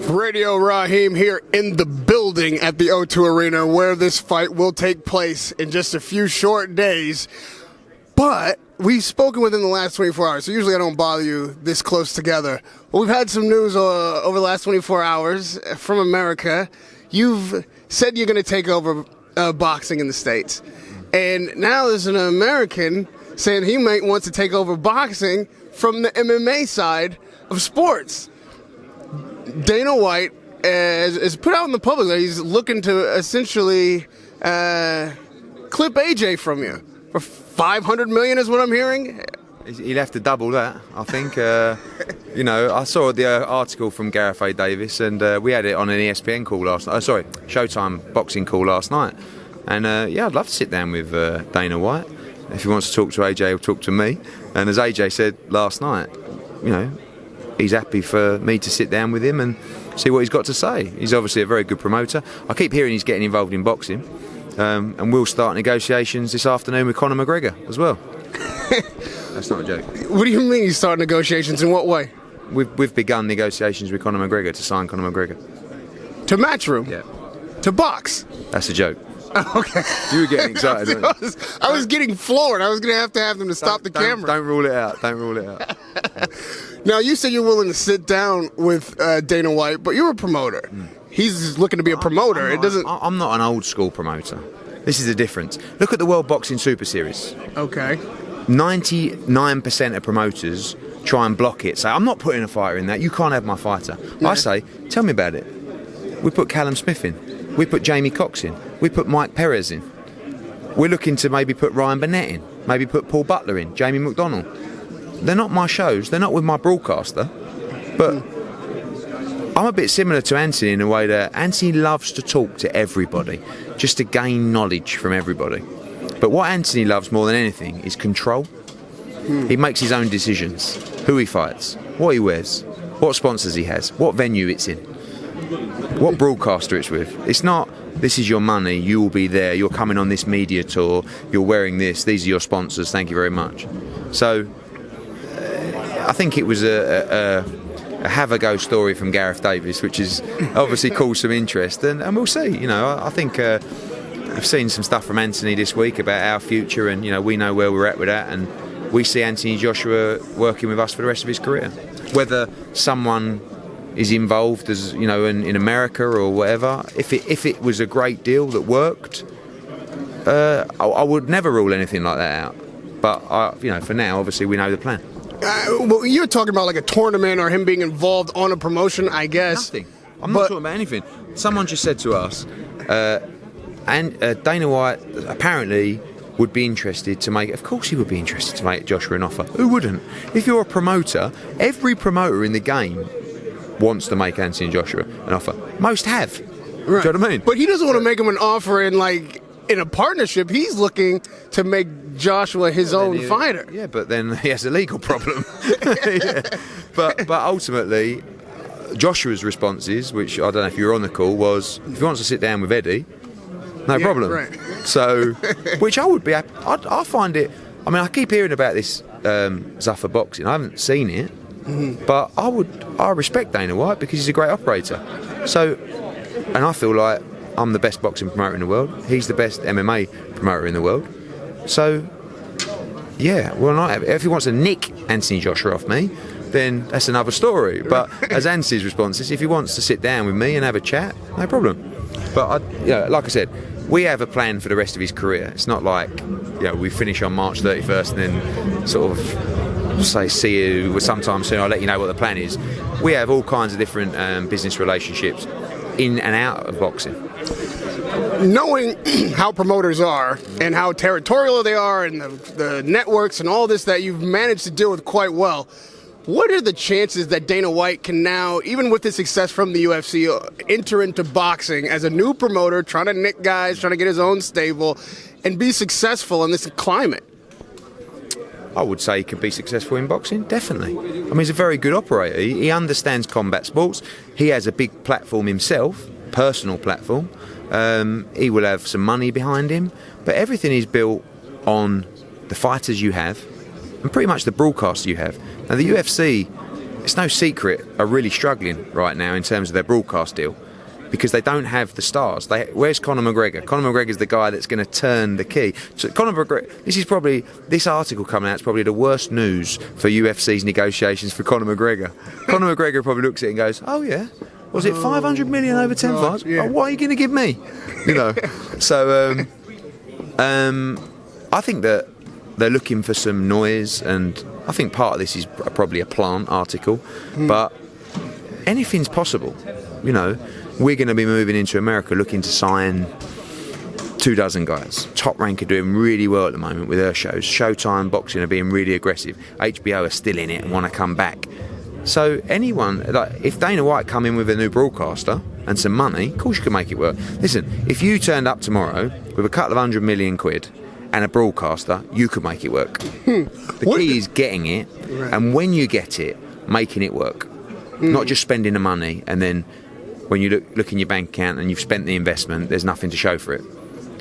Radio Raheem here in the building at the O2 Arena where this fight will take place in just a few short days. But we've spoken within the last 24 hours, so usually I don't bother you this close together. But we've had some news over the last 24 hours from America. You've said you're going to take over boxing in the States. And now there's an American saying he might want to take over boxing from the MMA side of sports. Dana White has put out in the public that he's looking to essentially clip AJ from you for $500 million is what I'm hearing. He'll have to double that, I think. I saw the article from Gareth A. Davis, and we had it on an ESPN call last night. Showtime boxing call last night. And I'd love to sit down with Dana White. If he wants to talk to AJ, he'll talk to me. And as AJ said last night, he's happy for me to sit down with him and see what he's got to say. He's obviously a very good promoter. I keep hearing he's getting involved in boxing, and we'll start negotiations this afternoon with Conor McGregor as well. That's not a joke. What do you mean you start negotiations? In what way? We've begun negotiations with Conor McGregor to sign Conor McGregor. To Matchroom? Yeah. To box? That's a joke. Okay. You were getting excited. I was getting floored. I was going to have them to stop the camera. Don't rule it out. Don't rule it out. Now, you said you're willing to sit down with Dana White, but you're a promoter. He's looking to be a promoter. I'm not an old school promoter. This is the difference. Look at the World Boxing Super Series. Okay. 99% of promoters try and block it. Say, I'm not putting a fighter in that. You can't have my fighter. Yeah. I say, tell me about it. We put Callum Smith in. We put Jamie Cox in. We put Mike Perez in. We're looking to maybe put Ryan Burnett in. Maybe put Paul Butler in. Jamie McDonnell. They're not my shows. They're not with my broadcaster. But I'm a bit similar to Anthony in a way that Anthony loves to talk to everybody, just to gain knowledge from everybody. But what Anthony loves more than anything is control. He makes his own decisions. Who he fights, what he wears, what sponsors he has, what venue it's in, what broadcaster it's with. It's not, this is your money, you will be there, you're coming on this media tour, you're wearing this, these are your sponsors, thank you very much. So I think it was a have-a-go story from Gareth Davis, which has obviously caused some interest, and we'll see. I think I've seen some stuff from Anthony this week about our future, and we know where we're at with that, and we see Anthony Joshua working with us for the rest of his career. Whether someone is involved, as in America or whatever, if it was a great deal that worked, I would never rule anything like that out. But for now, obviously, we know the plan. Well, you're talking about like a tournament or him being involved on a promotion, I guess. Nothing. I'm not talking about anything. Someone just said to us, Dana White apparently would be interested to make. Of course, he would be interested to make Joshua an offer. Who wouldn't? If you're a promoter, every promoter in the game wants to make Anthony Joshua an offer. Most have. Right. Do you know what I mean? But he doesn't want to make him an offer in a partnership. He's looking to make Joshua his own fighter. Yeah, but then he has a legal problem. Yeah. But ultimately, Joshua's responses, which I don't know if you were on the call, was if he wants to sit down with Eddie, no problem. Right. So, which I would be happy. I find it. I mean, I keep hearing about this Zuffa boxing. I haven't seen it, but I respect Dana White because he's a great operator. So, and I feel like I'm the best boxing promoter in the world. He's the best MMA promoter in the world. So, yeah, if he wants to nick Anthony Joshua off me, then that's another story. But as Anthony's response is, if he wants to sit down with me and have a chat, no problem. But like I said, we have a plan for the rest of his career. It's not like we finish on March 31st and then sort of say see you sometime soon. I'll let you know what the plan is. We have all kinds of different business relationships in and out of boxing. Knowing how promoters are and how territorial they are and the networks and all this that you've managed to deal with quite well, what are the chances that Dana White can now, even with his success from the UFC, enter into boxing as a new promoter, trying to nick guys, trying to get his own stable, and be successful in this climate? I would say he could be successful in boxing, definitely. I mean, he's a very good operator. He understands combat sports. He has a big platform himself, personal platform. He will have some money behind him, but everything is built on the fighters you have and pretty much the broadcaster you have. Now, the UFC it's no secret, are really struggling right now in terms of their broadcast deal because they don't have the stars. Where's Conor McGregor? Conor McGregor's the guy that's going to turn the key. So Conor McGregor, this article coming out is probably the worst news for UFC's negotiations for Conor McGregor. Conor McGregor probably looks at it and goes, oh yeah, was it 500 million over 10 fights? Yeah. Oh, what are you going to give me? You know. So I think that they're looking for some noise, and I think part of this is probably a plant article, but anything's possible. You know, we're going to be moving into America looking to sign 24 guys. Top Rank are doing really well at the moment with their shows. Showtime Boxing are being really aggressive. HBO are still in it and want to come back. So anyone, like if Dana White come in with a new broadcaster and some money, of course you can make it work. Listen, if you turned up tomorrow with a couple of £100 million and a broadcaster, you could make it work. The key is getting it, and when you get it, making it work. Not just spending the money and then when you look in your bank account and you've spent the investment, there's nothing to show for it.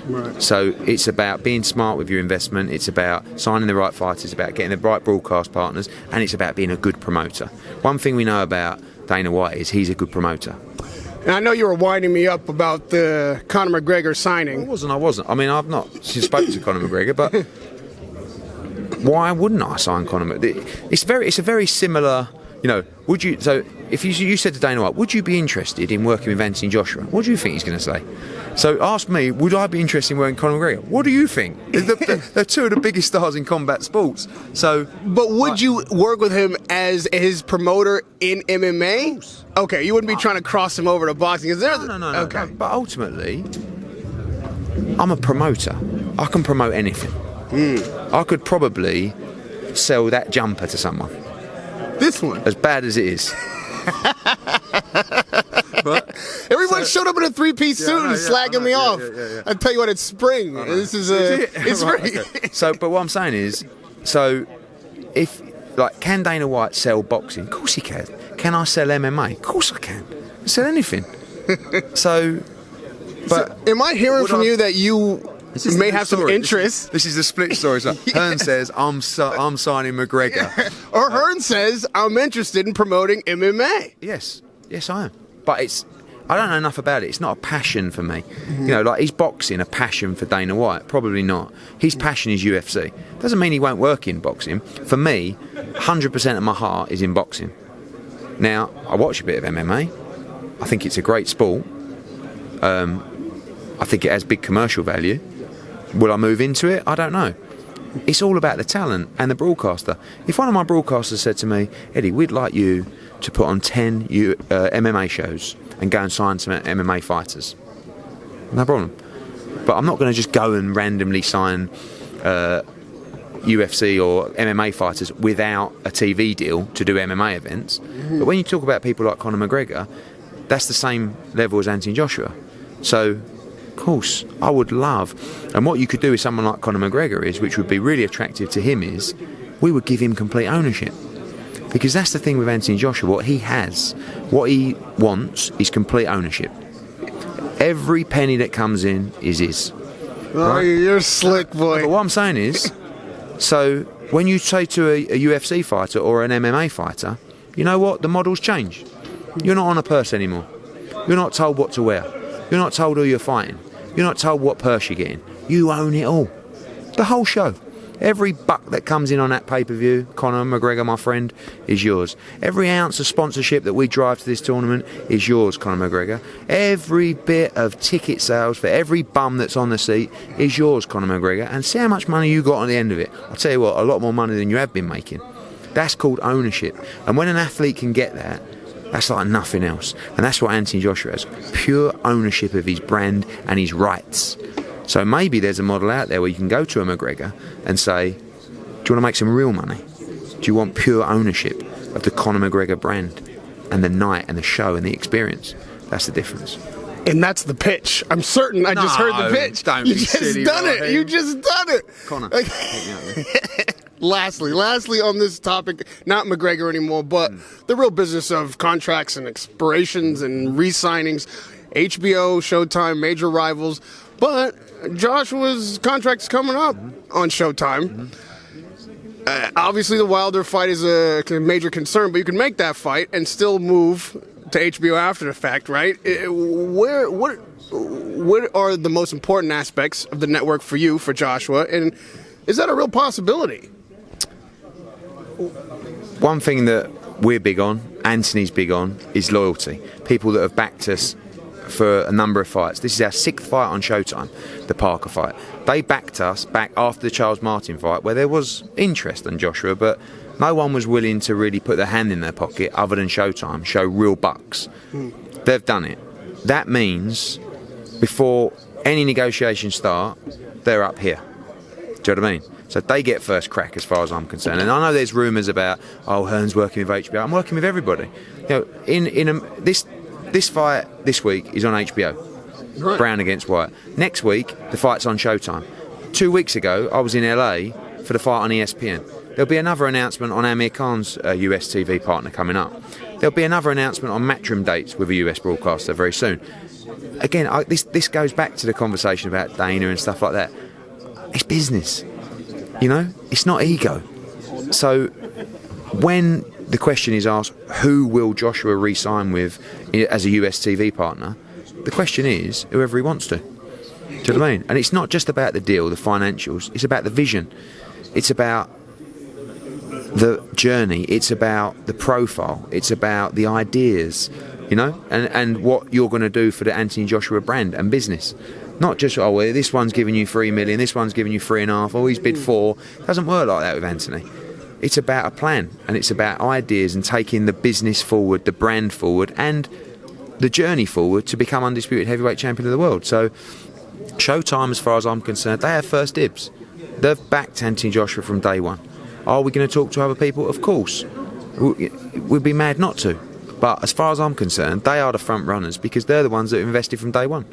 Right. So it's about being smart with your investment, it's about signing the right fighters, it's about getting the right broadcast partners, and it's about being a good promoter. One thing we know about Dana White is he's a good promoter. And I know you were winding me up about the Conor McGregor signing. I wasn't. I mean, I've not spoken to Conor McGregor, but why wouldn't I sign Conor McGregor? It's a very similar, you know, would you, so if you said to Dana White, would you be interested in working with Anthony Joshua? What do you think he's going to say? So ask me, would I be interested in working with Conor McGregor? What do you think? They're two of the biggest stars in combat sports. So, but would you work with him as his promoter in MMA? Okay, you wouldn't be trying to cross him over to boxing. Is there? No. Okay. But ultimately, I'm a promoter. I can promote anything. I could probably sell that jumper to someone. This one? As bad as it is. But everyone showed up in a three-piece suit and slagging me off. I tell you what, it's spring. This is it's spring. Okay. So, but what I'm saying is, so if like, can Dana White sell boxing? Of course he can. Can I sell MMA? Of course I can. I sell anything. So, but am I hearing from you that you may have some interest? This is the split story. So Hearn says I'm signing McGregor, or Hearn says I'm interested in promoting MMA. Yes, I am. But I don't know enough about it. It's not a passion for me. You know, like, is boxing a passion for Dana White? Probably not. His passion is UFC. Doesn't mean he won't work in boxing. For me, 100% of my heart is in boxing. Now, I watch a bit of MMA. I think it's a great sport. I think it has big commercial value. Will I move into it? I don't know. It's all about the talent and the broadcaster. If one of my broadcasters said to me, Eddie, we'd like you to put on 10 MMA shows and go and sign some MMA fighters, no problem. But I'm not going to just go and randomly sign UFC or MMA fighters without a TV deal to do MMA events. But when you talk about people like Conor McGregor, that's the same level as Anthony Joshua. So, of course, I would love, and what you could do with someone like Conor McGregor is, which would be really attractive to him, is we would give him complete ownership. Because that's the thing with Anthony Joshua, what he has, what he wants is complete ownership. Every penny that comes in is his. Oh, right? You're slick, boy. But what I'm saying is, so when you say to a UFC fighter or an MMA fighter, you know what, the models change. You're not on a purse anymore. You're not told what to wear. You're not told who you're fighting. You're not told what purse you're getting. You own it all. The whole show. Every buck that comes in on that pay-per-view, Conor McGregor, my friend, is yours. Every ounce of sponsorship that we drive to this tournament is yours, Conor McGregor. Every bit of ticket sales for every bum that's on the seat is yours, Conor McGregor. And see how much money you got at the end of it. I'll tell you what, a lot more money than you have been making. That's called ownership. And when an athlete can get that, that's like nothing else. And that's what Anthony Joshua has. Pure ownership of his brand and his rights. So maybe there's a model out there where you can go to a McGregor and say, do you want to make some real money? Do you want pure ownership of the Conor McGregor brand and the night and the show and the experience? That's the difference. And that's the pitch. I'm certain I just heard the pitch. Don't you be just silly, done Raheem. it. You just done it. Conor. Lastly on this topic, not McGregor anymore, but the real business of contracts and expirations and re-signings, HBO, Showtime, major rivals. But Joshua's contract's coming up on Showtime. Obviously, the Wilder fight is a major concern, but you can make that fight and still move to HBO after the fact, right? What are the most important aspects of the network for you, for Joshua, and is that a real possibility? One thing that we're big on, Anthony's big on, is loyalty. People that have backed us for a number of fights. This is our 6th fight on Showtime, the Parker fight. They backed us back after the Charles Martin fight, where there was interest in Joshua, but no one was willing to really put their hand in their pocket other than Showtime, show real bucks. They've done it. That means before any negotiations start, they're up here. Do you know what I mean? So they get first crack as far as I'm concerned. And I know there's rumours about, Hearn's working with HBO. I'm working with everybody. You know, this fight this week is on HBO. Right. Brown against White. Next week, the fight's on Showtime. 2 weeks ago, I was in LA for the fight on ESPN. There'll be another announcement on Amir Khan's US TV partner coming up. There'll be another announcement on Matchroom dates with a US broadcaster very soon. Again, this goes back to the conversation about Dana and stuff like that. It's business. You know, it's not ego. So when the question is asked, who will Joshua re-sign with as a US TV partner, the question is whoever he wants to. Do you know what I mean? And it's not just about the deal, the financials. It's about the vision. It's about the journey. It's about the profile. It's about the ideas, you know, and what you're going to do for the Anthony Joshua brand and business. Not just, well, this one's giving you 3 million, this one's giving you 3.5, he's bid 4. It doesn't work like that with Anthony. It's about a plan, and it's about ideas and taking the business forward, the brand forward, and the journey forward to become undisputed heavyweight champion of the world. So Showtime, as far as I'm concerned, they have first dibs. They've backed Anthony Joshua from day one. Are we going to talk to other people? Of course. We'd be mad not to. But as far as I'm concerned, they are the front runners because they're the ones that have invested from day one.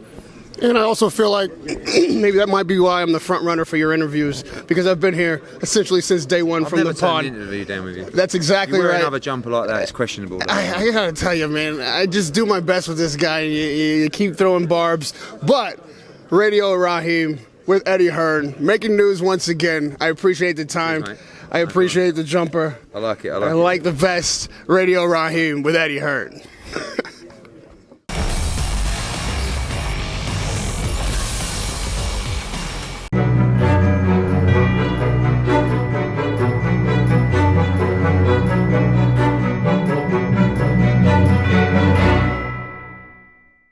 And I also feel like maybe that might be why I'm the front runner for your interviews, because I've been here essentially since day one from the pod. I've never turned an interview down with you. That's exactly you wear right. Another jumper like that, it's questionable. I gotta tell you, man, I just do my best with this guy. You keep throwing barbs, but Radio Raheem with Eddie Hearn making news once again. I appreciate the time. Cheers, I appreciate the jumper. I like it. I like the vest. Radio Raheem with Eddie Hearn.